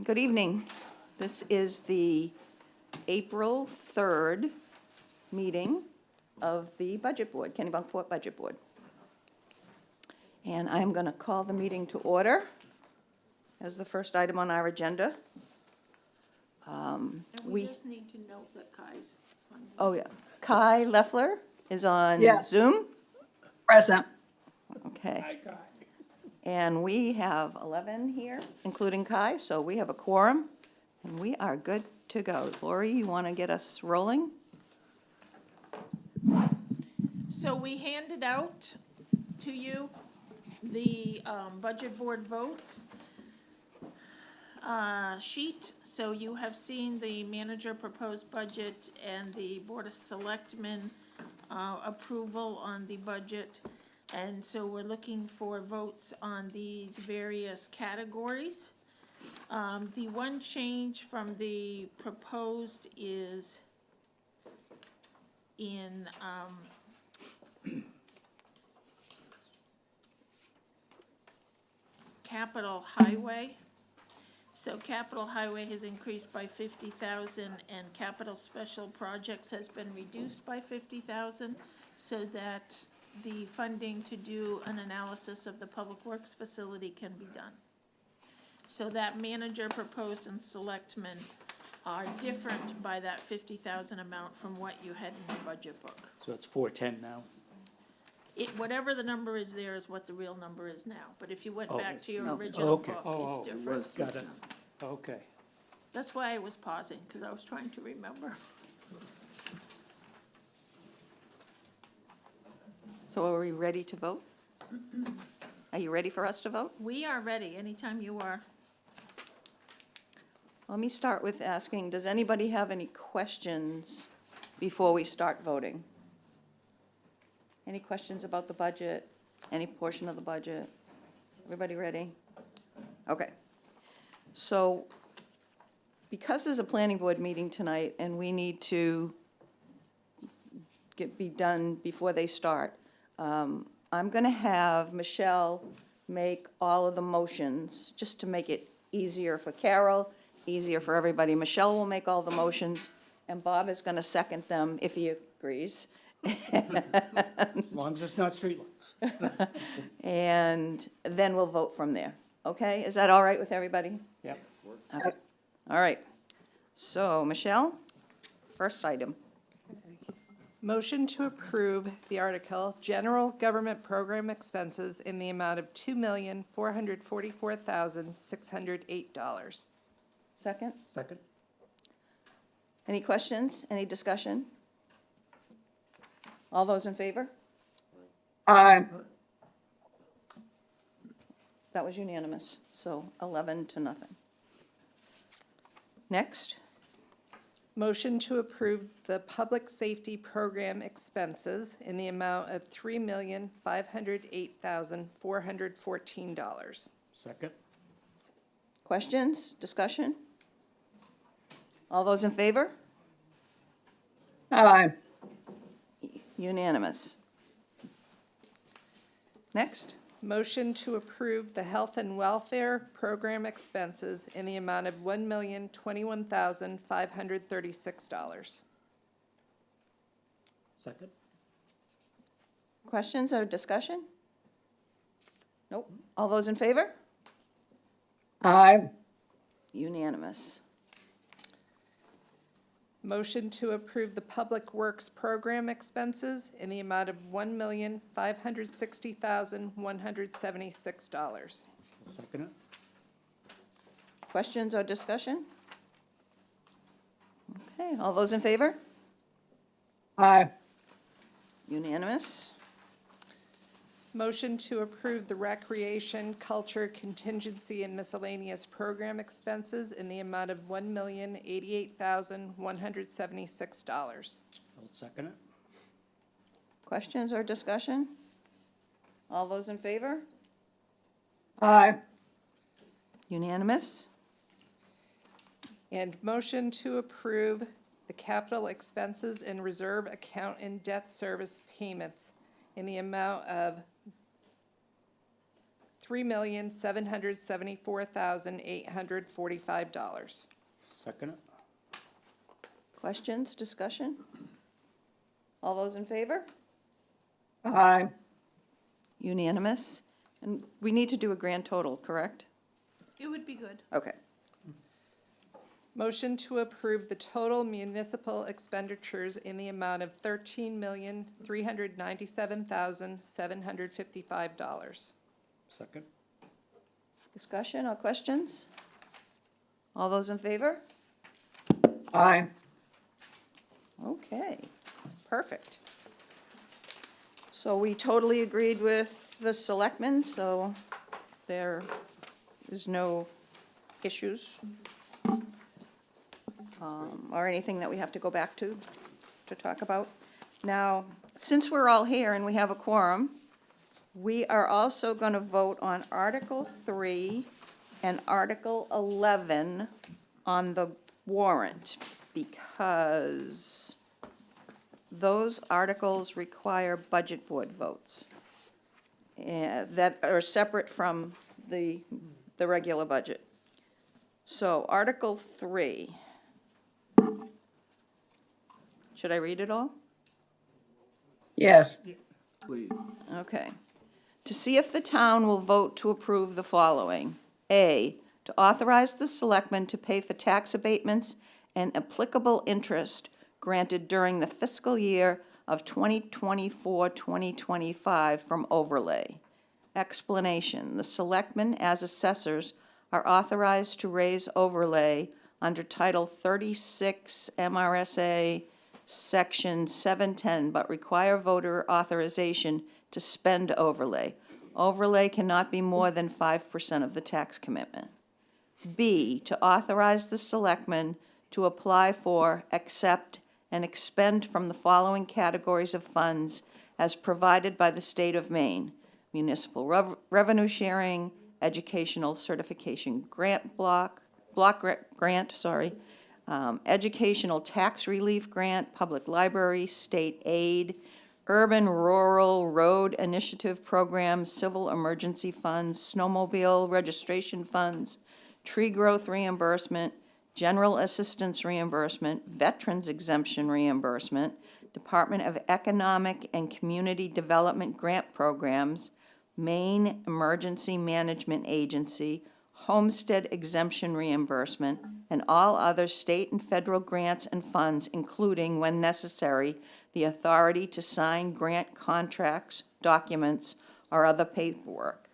Good evening. This is the April 3rd meeting of the Budget Board, Kennebunkport Budget Board. And I'm going to call the meeting to order as the first item on our agenda. And we just need to note that Kai's on Zoom. Oh, yeah. Kai Leffler is on Yes. Zoom. Present. Okay. And we have 11 here, including Kai, so we have a quorum, and we are good to go. Lori, you want to get us rolling? So we handed out to you the budget board votes sheet. So you have seen the manager proposed budget and the Board of Selectmen approval on the budget. And so we're looking for votes on these various categories. The one change from the proposed is in Capital Highway. So Capital Highway has increased by 50,000 and Capital Special Projects has been reduced by 50,000 so that the funding to do an analysis of the Public Works facility can be done. So that manager proposed and selectmen are different by that 50,000 amount from what you had in your budget book. So it's 410 now? Whatever the number is there is what the real number is now, but if you went Oh, back it's to your no. original Okay. book, it's different. Got it. Okay. That's why I was pausing, because I was trying to remember. So are we ready to vote? Are you ready for us to vote? We are ready, anytime you are. Let me start with asking, does anybody have any questions before we start voting? Any questions about the budget, any portion of the budget? Everybody ready? Okay. So because there's a planning board meeting tonight and we need to be done before they start, I'm going to have Michelle make all of the motions, just to make it easier for Carol, easier for everybody. Michelle will make all the motions, and Bob is going to second them if he agrees. As long as it's not streetlights. And then we'll vote from there. Okay? Is that all right with everybody? Yep. Okay. All right. So, Michelle, first item. Motion to approve the article, General Government Program Expenses in the amount of $2,444,608. Second? Second? Any questions? Any discussion? All those in favor? Aye. That was unanimous, so 11 to nothing. Next, Motion to approve the Public Safety Program expenses in the amount of $3,508,414. Second? questions, discussion? All those in favor? Aye. Unanimous. Next, Motion to approve the Health and Welfare Program expenses in the amount of $1,021,536. Second? questions or discussion? Nope. All those in favor? Aye. Motion Unanimous. to approve the Public Works Program expenses in the amount of $1,560,176. Second it? Questions or discussion? Okay, all those in favor? Aye. Unanimous. Motion to approve the Recreation, Culture, Contingency, and Miscellaneous Program expenses in the amount of $1,088,176. I'll second it. Questions or discussion? All those in favor? Aye. Unanimous. And motion to approve the capital expenses and reserve account and debt service payments in the amount of $3,774,845. Second it. Questions, discussion? All those in favor? Aye. Unanimous. And we need to do a grand total, correct? It would be good. Okay. Motion to approve the total municipal expenditures in the amount of $13,397,755. Second. Discussion or questions? All those in favor? Aye. Okay, perfect. So we totally agreed with the selectmen, so there is no issues or anything that we have to go back to talk about. Now, since we're all here and we have a quorum, we are also going to vote on Article 3 and Article 11 on the warrant, because those articles require budget board votes that are separate from the regular budget. So Article 3. Should I read it all? Yes. Please. Okay. To see if the town will vote to approve the following. A, to authorize the selectmen to pay for tax abatements and applicable interest granted during the fiscal year of 2024-2025 from overlay. Explanation, the selectmen as assessors are authorized to raise overlay under Title 36 MRSA Section 710, but require voter authorization to spend overlay. Overlay cannot be more than 5% of the tax commitment. B, to authorize the selectmen to apply for, accept, and expend from the following categories of funds as provided by the state of Maine: municipal revenue sharing, educational certification grant educational tax relief grant, public library, state aid, urban rural road initiative programs, civil emergency funds, snowmobile registration funds, tree growth reimbursement, general assistance reimbursement, veterans exemption reimbursement, Department of Economic and Community Development grant programs, Maine Emergency Management Agency, homestead exemption reimbursement, and all other state and federal grants and funds, including, when necessary, the authority to sign grant contracts, documents, or other paperwork.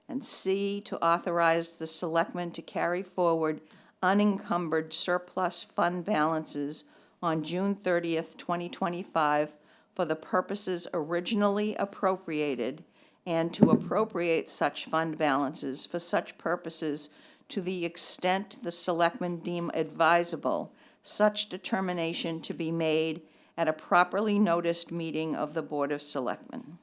And C, to authorize the selectmen to carry forward unencumbered surplus fund balances on June 30th, 2025, for the purposes originally appropriated, and to appropriate such fund balances for such purposes to the extent the selectmen deem advisable, such determination to be made at a properly noticed meeting of the Board of Selectmen.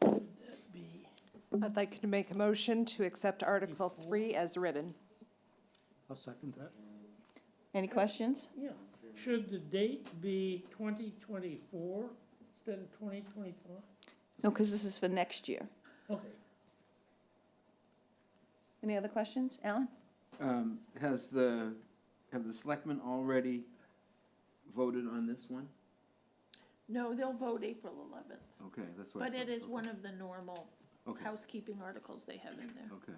I'd like to make a motion to accept Article 3 as written. I'll second that. Any questions? Yeah, should the date be 2024 instead of 2025? No, because this is for next year. Okay. Any other questions? Alan? Have the selectmen already voted on this one? No, they'll vote April 11th, Okay, that's what I but it thought. is one of the normal Okay, housekeeping articles they have in there. okay.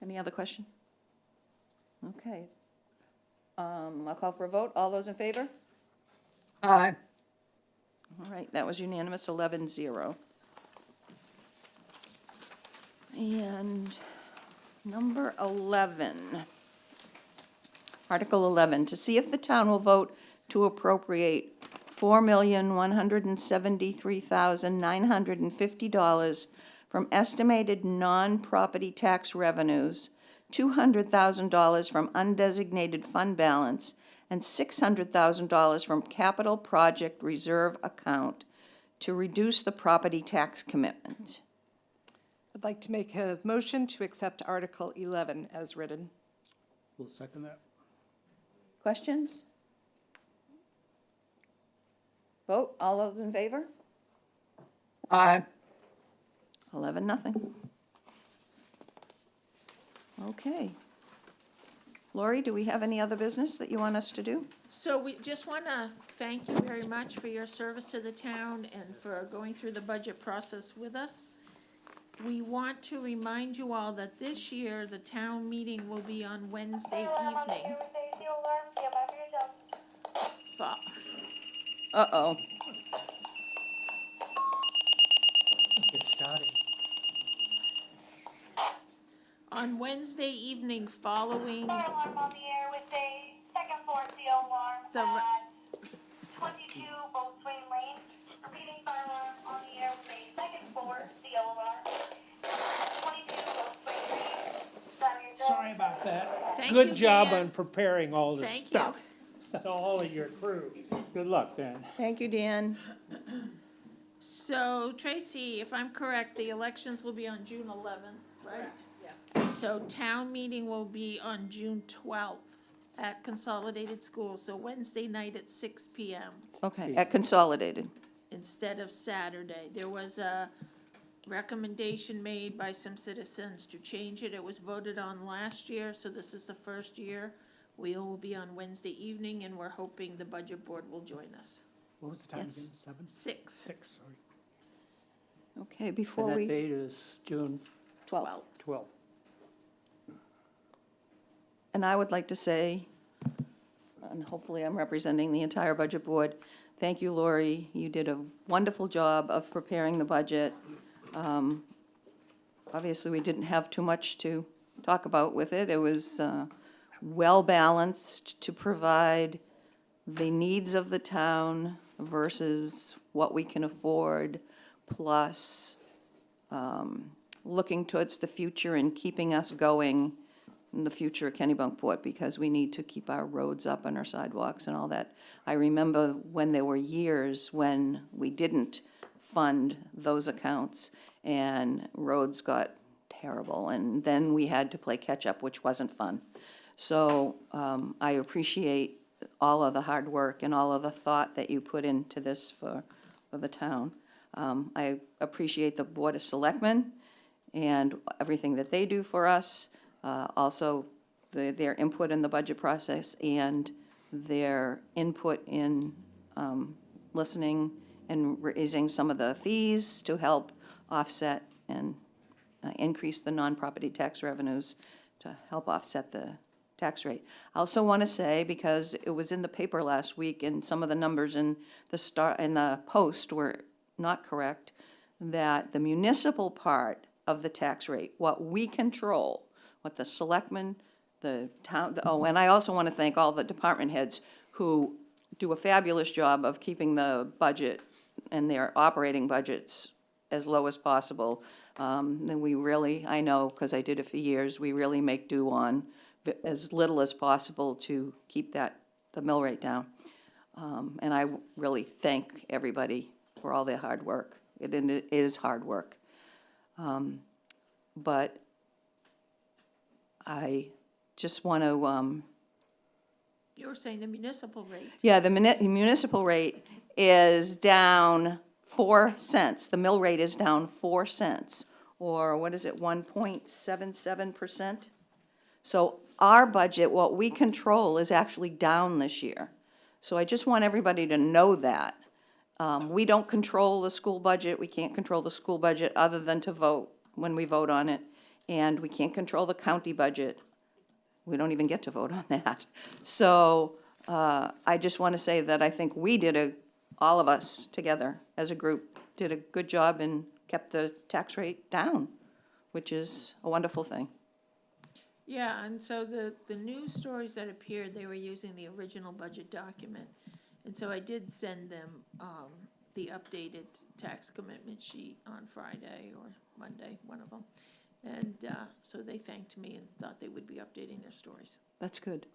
Any other question? Okay. I'll call for a vote. All those in favor? Aye. All right, that was unanimous, 11-0. And number 11, Article 11, to see if the town will vote to appropriate $4,173,950 from estimated non-property tax revenues, $200,000 from undesignated fund balance, and $600,000 from capital project reserve account to reduce the property tax commitment. I'd like to make a motion to accept Article 11 as written. We'll second that. Questions? Vote, all those in favor? Aye. 11-0. Okay. Lori, do we have any other business that you want us to do? So we just want to thank you very much for your service to the town and for going through the budget process with us. We want to remind you all that this year, the town meeting will be on Wednesday evening. Fo- Uh-oh. It's starting. On Wednesday evening following Fire alarm on the air with a second floor CO alarm The at 22 Boatswain Lane. Repeating, fire alarm on the air with a second floor CO alarm. 22 Boatswain Lane. Sorry about that. Thank you, Good job Dan. on preparing all this Thank you. stuff. All of your crew. Good luck, Dan. Thank you, Dan. So Tracy, if I'm correct, the elections will be on June 11th, right? Yeah. So town meeting will be on June 12th at Consolidated School, so Wednesday night at 6 PM Okay, at Consolidated. instead of Saturday. There was a recommendation made by some citizens to change it. It was voted on last year, so this is the first year. We will be on Wednesday evening, and we're hoping the budget board will join us. What was the time again? Yes. 7? 6. 6, sorry. Okay, And before that we, date is June 12. 12th. And I would like to say, and hopefully I'm representing the entire budget board, thank you, Lori. You did a wonderful job of preparing the budget. Obviously, we didn't have too much to talk about with it. It was well-balanced to provide the needs of the town versus what we can afford, plus looking towards the future and keeping us going in the future of Kennebunkport, because we need to keep our roads up and our sidewalks and all that. I remember when there were years when we didn't fund those accounts and roads got terrible, and then we had to play catch-up, which wasn't fun. So I appreciate all of the hard work and all of the thought that you put into this for the town. I appreciate the Board of Selectmen and everything that they do for us. Also, their input in the budget process and their input in listening and raising some of the fees to help offset and increase the non-property tax revenues to help offset the tax rate. I also want to say, because it was in the paper last week and some of the numbers in the Post were not correct, that the municipal part of the tax rate, what we control, what the selectmen, the town, and I also want to thank all the department heads who do a fabulous job of keeping the budget and their operating budgets as low as possible. Then we really, I know, because I did it for years, we really make do on as little as possible to keep the mill rate down. And I really thank everybody for all their hard work. It is hard work. But I just want to, You were saying the municipal rate. yeah, the municipal rate is down 4 cents. The mill rate is down 4 cents, or what is it, 1.77%? So our budget, what we control, is actually down this year. So I just want everybody to know that. We don't control the school budget. We can't control the school budget other than to vote when we vote on it. And we can't control the county budget. We don't even get to vote on that. So I just want to say that I think we all of us together as a group did a good job and kept the tax rate down, which is a wonderful thing. Yeah, and so the news stories that appeared, they were using the original budget document. And so I did send them the updated tax commitment sheet on Friday or Monday, one of them. And so they thanked me and thought they would be updating their stories. That's good.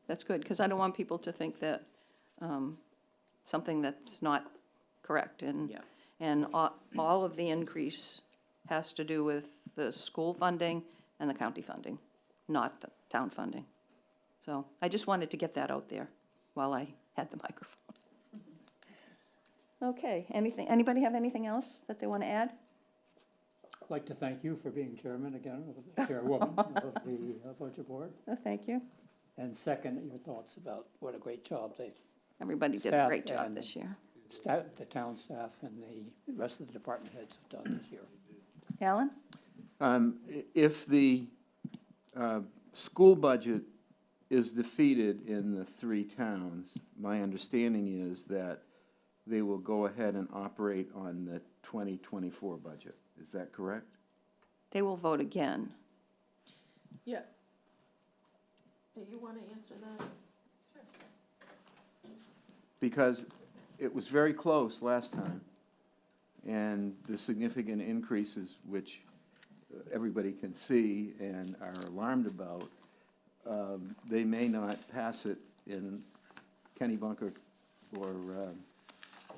That's good, because I don't want people to think that something that's not correct. And, Yeah. and all of the increase has to do with the school funding and the county funding, not the town funding. So I just wanted to get that out there while I had the microphone. Okay, anybody have anything else that they want to add? I'd like to thank you for being chairman again, of the chairwoman of the budget board. Thank you. And second, your thoughts about what a great job Everybody did a Staff great job and- this year. the town staff and the rest of the department heads have done this year. Alan? If the school budget is defeated in the three towns, my understanding is that they will go ahead and operate on the 2024 budget. Is that correct? They will vote again. Yeah. Do you want to answer that? Because it was very close last time, and the significant increases, which everybody can see and are alarmed about, they may not pass it in Kennebunkport or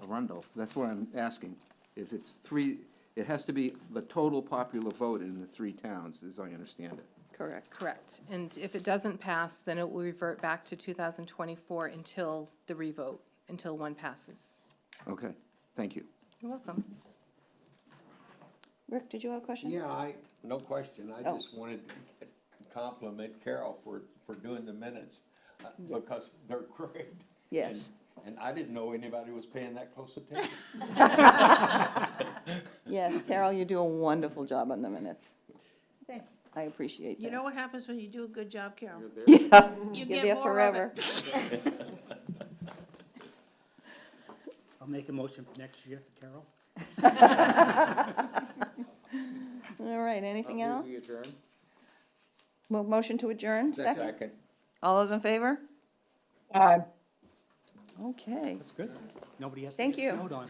Arundel. That's what I'm asking. If it's three, it has to be the total popular vote in the three towns, as I understand it. Correct. Correct. And if it doesn't pass, then it will revert back to 2024 until the revote, until one passes. Okay, thank you. You're welcome. Rick, did you have a question? Yeah, no question. I Oh. just wanted to compliment Carol for doing the minutes, because they're great. Yes. And I didn't know anybody was paying that close attention. Yes, Carol, you do a wonderful job on the minutes. Okay. I appreciate that. You know what happens when you do a good job, Carol? Yeah, You you're get there more of forever. it. I'll make a motion for next year for Carol. All right, anything else? We adjourn? Motion to adjourn, second? Second. All those in favor? Aye. Okay. That's good. Nobody has to Thank get you. snowed on.